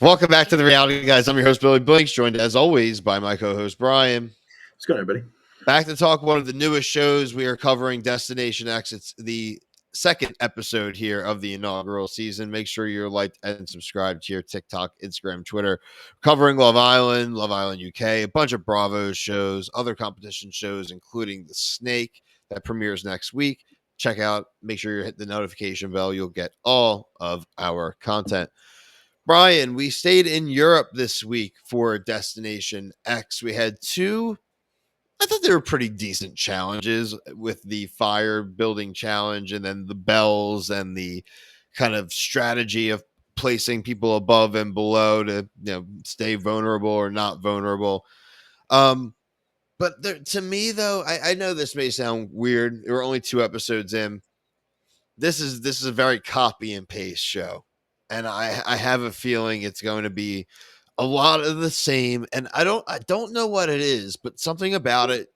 Welcome back to the Reality Guys. I'm your host, Billy Blinks, joined as always by my co-host, Brian. What's going on, everybody? Back to talk one of the newest shows we are covering, Destination X. It's the second episode here of the inaugural season. Make sure you're liked and subscribed to your TikTok, Instagram, Twitter, covering Love Island UK, a bunch of Bravo shows, other competition shows, including The Snake that premieres next week. Check out, make sure you hit the notification bell. You'll get all of our content. Brian, we stayed in Europe this week for Destination X. We had I thought they were pretty decent challenges with the fire building challenge and then the bells and the kind of strategy of placing people above and below to stay vulnerable or not vulnerable. But to me, though, I know this may sound weird. We're only 2 episodes in. This is a very copy and paste show. And I have a feeling it's going to be a lot of the same. And I don't know what it is, but something about it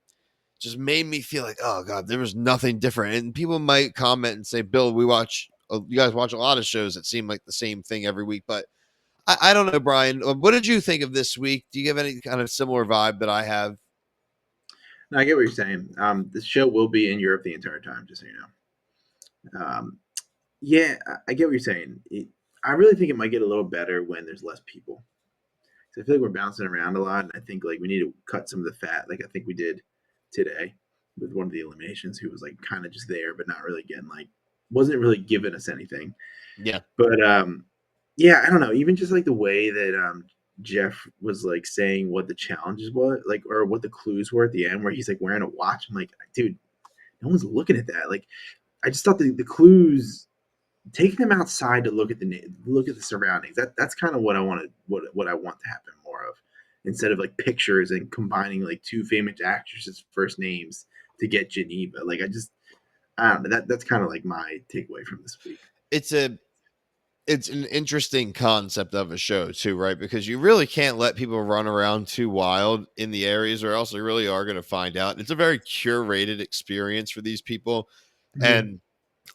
just made me feel like, oh God, there was nothing different. And people might comment and say, Bill, you guys watch a lot of shows that seem like the same thing every week. But I don't know, Brian. What did you think of this week? Do you have any kind of similar vibe that I have? No, I get what you're saying. The show will be in Europe the entire time, just so you know. Yeah, I get what you're saying. I really think it might get a little better when there's less people. So I feel like we're bouncing around a lot, and I think like we need to cut some of the fat, like I think we did today with one of the eliminations, who was like kind of just there, but not really getting wasn't really giving us anything. Yeah. But yeah, I don't know. Even just like the way that Jeff was like saying what the challenges were, like, or what the clues were at the end, where he's like wearing a watch. I'm like, dude, no one's looking at that. Like, I just thought the clues, taking them outside to look at the surroundings. That's kind of what I wanted, what I want to happen more of, instead of like pictures and combining like 2 famous actresses' first names to get Geneva. Like, I don't know. That's kind of like my takeaway from this week. It's an interesting concept of a show too, right? Because you really can't let people run around too wild in the areas, or else they really are going to find out. It's a very curated experience for these people, and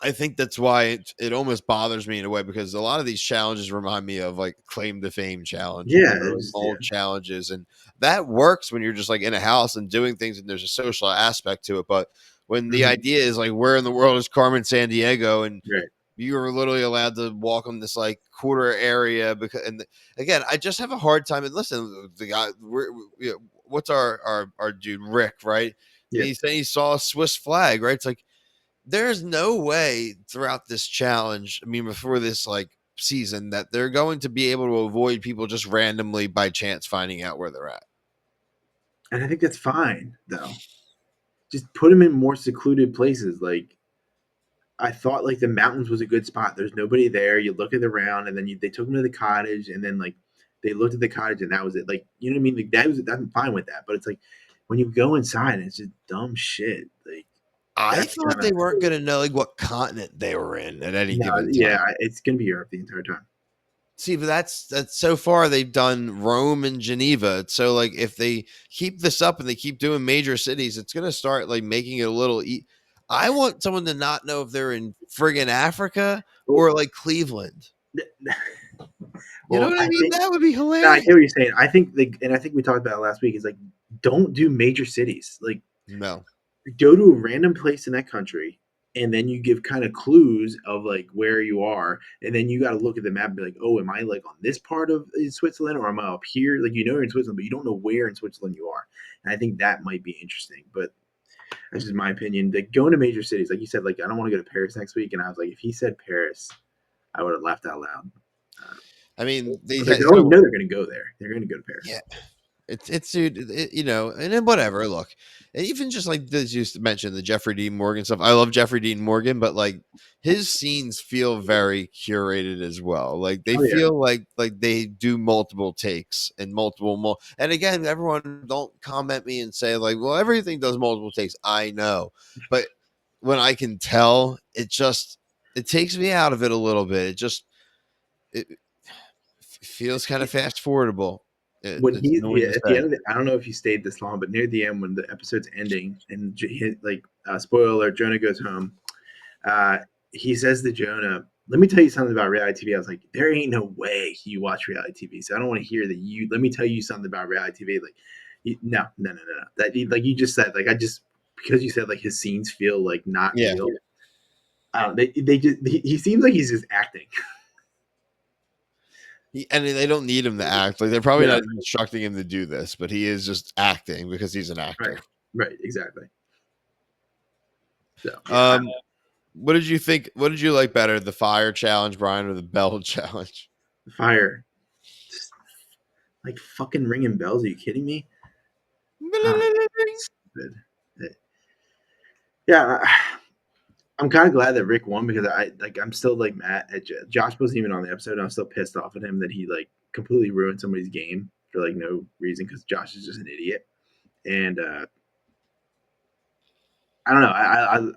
I think that's why it almost bothers me in a way, because a lot of these challenges remind me of like claim to fame challenges, Yeah, or like bold challenges, and that works when you're just like in a house and doing things, and there's a social aspect to it. But when the idea is like, where in the world is Carmen Sandiego, and right. you were literally allowed to walk on this like quarter area, because, and again, I just have a hard time. And listen, the guy, what's our dude Rick, right? Yeah. He's saying he saw a Swiss flag, right? It's like, there's no way throughout this challenge, I mean, before this like season, that they're going to be able to avoid people just randomly by chance finding out where they're at. And I think that's fine, though. Just put them in more secluded places. Like, I thought like the mountains was a good spot. There's nobody there. You look at the round, and then they took them to the cottage, and then like they looked at the cottage, and that was it. Like, you know what I mean? Like, I'm fine with that. But it's like when you go inside, and it's just dumb shit. Like, I that's thought kind of they weren't going to know like what continent they were in at any given time. yeah. It's gonna be Europe the entire time. See, but that's so far they've done Rome and Geneva. So like, if they keep this up and they keep doing major cities, it's gonna start like making it a little. I want someone to not know if they're in friggin' Africa or like Cleveland. You know Well, what I I mean? think That would be no, I hilarious. get what you're saying. I think and I think we talked about it last week. Is like, don't do major cities. Like, No. go to a random place in that country, and then you give kind of clues of like where you are, and then you got to look at the map and be like, oh, am I like on this part of Switzerland, or am I up here? Like, you're in Switzerland, but you don't know where in Switzerland you are. And I think that might be interesting, but that's just my opinion. Like, going to major cities, like you said, like, I don't want to go to Paris next week, and I was like, if he said Paris, I would have laughed out loud. I mean, Like, they already know they're going to go there. They're going to go to Paris. yeah, it's dude, and then whatever. Look, and even just like this, used to mention the Jeffrey Dean Morgan stuff. I love Jeffrey Dean Morgan, but like his scenes feel very curated as well. Like they Oh yeah, feel like they do multiple takes and multiple. And again, everyone don't comment me and say like, well, everything does multiple takes. I know, but when I can tell, it takes me out of it a little bit. It feels kind of fast forwardable. when It's annoying to at the say. end of I don't know if he stayed this long, but near the end when the episode's ending and like spoiler alert, Jonah goes home. Uh, he says to Jonah, let me tell you something about reality TV. I was like, there ain't no way you watch reality TV. So I don't want to hear that you. Let me tell you something about reality TV. Like, no, no, no, no, no. That like you just said. Like I just because you said like his scenes feel like not Yeah. real. They just he seems like he's just acting. And they don't need him to act. Like they're probably Yeah, not instructing him to do this, but he is just acting because he's an right, actor. right, exactly. So yeah, What did you think? What did you like better, the fire challenge, Brian, or the bell challenge? fire. Just, like fucking ringing bells. Are you kidding me? Ah, stupid. Yeah, I'm kind of glad that Rick won because I'm still like mad at Josh wasn't even on the episode. And I'm still pissed off at him that he like completely ruined somebody's game for like no reason because Josh is just an idiot. And I don't know.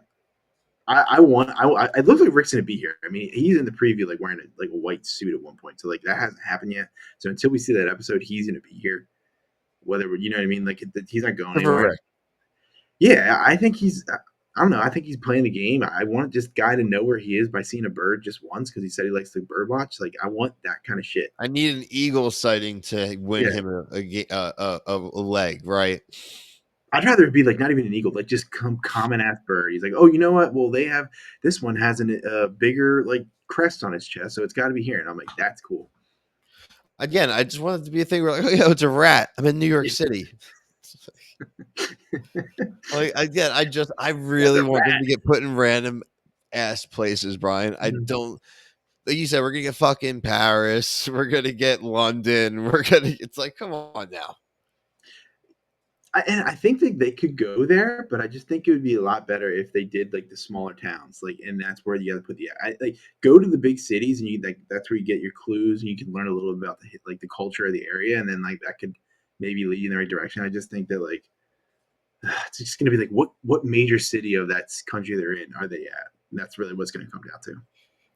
I want. It looks like Rick's gonna be here. I mean, he's in the preview like wearing a white suit at one point. So like that hasn't happened yet. So until we see that episode, he's gonna be here. Whether you know what I mean, like he's not going For anywhere. Rick. Yeah, I think he's. I don't know. I think he's playing the game. I want this guy to know where he is by seeing a bird just once because he said he likes to bird watch. Like I want that kind of shit. I need an eagle sighting to win Yeah, him a leg, right? I'd rather it be like not even an eagle, like just common ass bird. He's like, oh, you know what? Well, they have this one has a bigger like crest on its chest, so it's got to be here. And I'm like, that's cool. Again, I just want it to be a thing where like, oh yeah, it's a rat. I'm in New York City. Like again, I That's really a want them rat. to get put in random ass places, Brian. I Mhm. don't like you said, we're gonna get fucking Paris, we're gonna get London, we're gonna it's like, come on now. And I think that they could go there, but I just think it would be a lot better if they did like the smaller towns, like, and that's where you got to put like go to the big cities, and you like that's where you get your clues, and you can learn a little bit about the culture of the area, and then like that could maybe lead you in the right direction. I just think that like it's just gonna be like what major city of that country they're in are they at? And that's really what's gonna come down to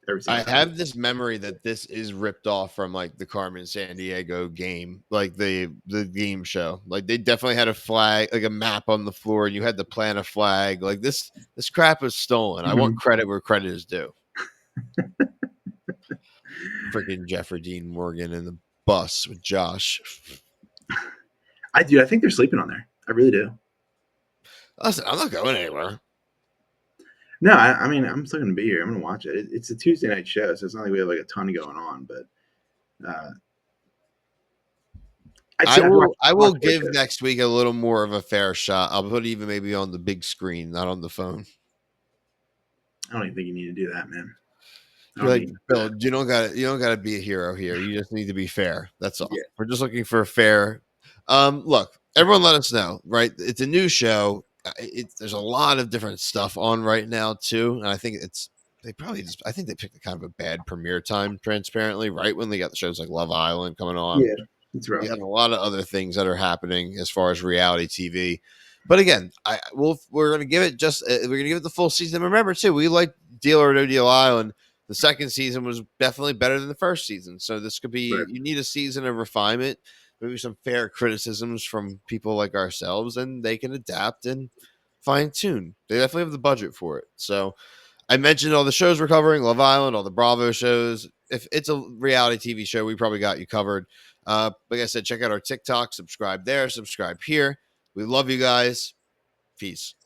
every I single time. have this memory that this is ripped off from like the Carmen San Diego game, like the game show. Like they definitely had a flag, like a map on the floor, and you had to plant a flag. Like this crap was stolen. I want Mhm. credit where credit is due. Freaking Jeffrey Dean Morgan in the bus with Josh. I do. I think they're sleeping on there. I really do. Listen, I'm not going anywhere. No, I mean I'm still gonna be here. I'm gonna watch it. It's a Tuesday night show, so it's not like we have like a ton going on. But I just have to I watch will it like give this. next week a little more of a fair shot. I'll put it even maybe on the big screen, not on the phone. I don't even think you need to do that, man. I You're don't like, need Bill, that. you don't gotta be a hero here. You just need to be fair. That's all. Yeah, We're just looking for a fair. Look, everyone let us know, right? It's a new show. There's a lot of different stuff on right now too. And I think they probably just I think they picked a kind of a bad premiere time, transparently, right? When they got the shows like Love Island coming on. yeah, it's rough. You have a lot of other things that are happening as far as reality TV. But again, we're gonna give it we're gonna give it the full season. Remember too, we like Deal or No Deal Island. The second season was definitely better than the first season. So this could be Right. you need a season of refinement, maybe some fair criticisms from people like ourselves, and they can adapt and fine tune. They definitely have the budget for it. So I mentioned all the shows we're covering, Love Island, all the Bravo shows. If it's a reality TV show, we probably got you covered. Like I said, check out our TikTok, subscribe there, subscribe here. We love you guys. Peace.